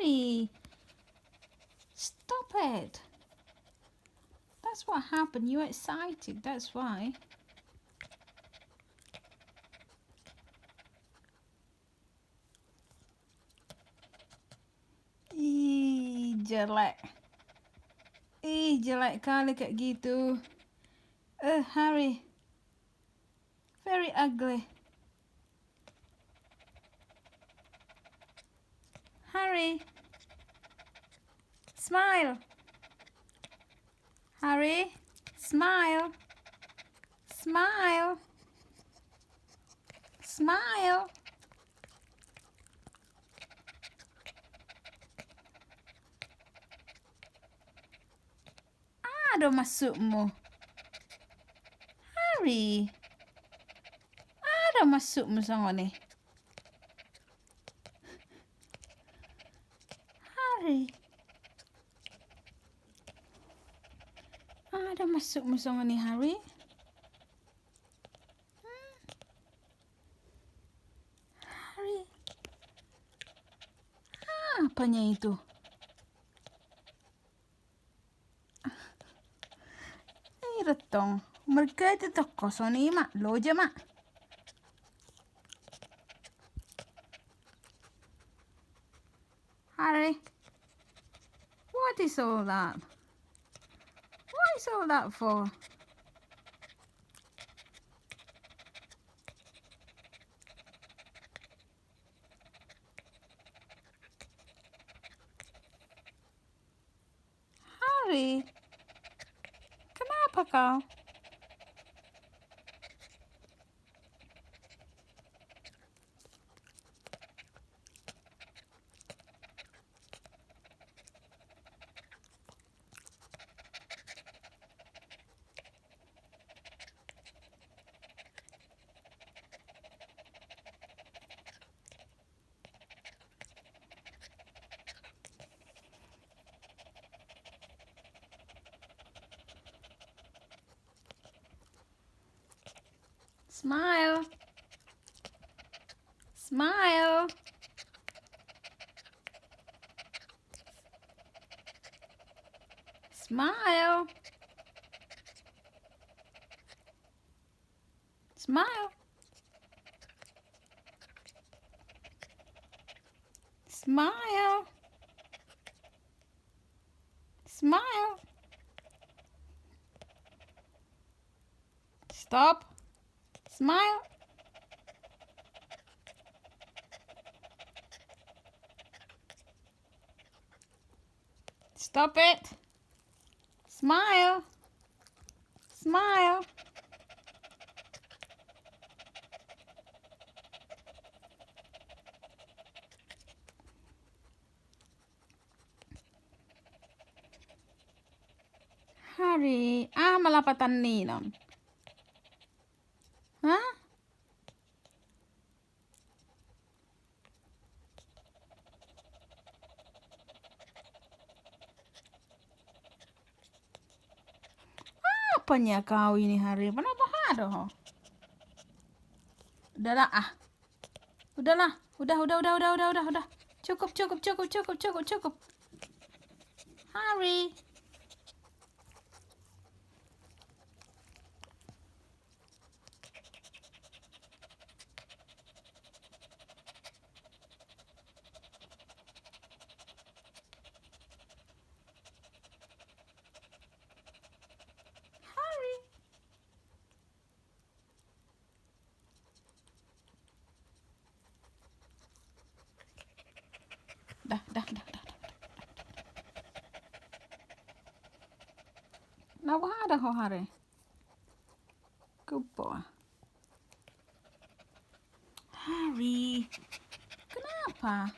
Harry, stop it. That's what happened. You're excited, that's why. Jelek. Jelek kali kayak gitu. Harry. Very ugly. Harry. Smile. Harry. Smile. Smile. Smile. Ada masukmu. Harry. Ada masukmu sama ni. Harry. Ada masukmu sama ni, Harry. Harry. Apanya itu? Retong. Mereka itu tak kosong ni, mak. Lo je, mak. Harry. What is all that? What is all that for? Harry. Kenapa kau? Smile. Smile. Smile. Smile. Smile. Smile. Stop. Smile. Stop it. Smile. Smile. Harry, malapatan ni nam. Hah? Apanya kau ini, Harry? Kenapa ada? Udahlah ah. Udahlah. Udah. Cukup. Harry. Dah. Kenapa ada kau, Harry? Kupo. Harry, kenapa?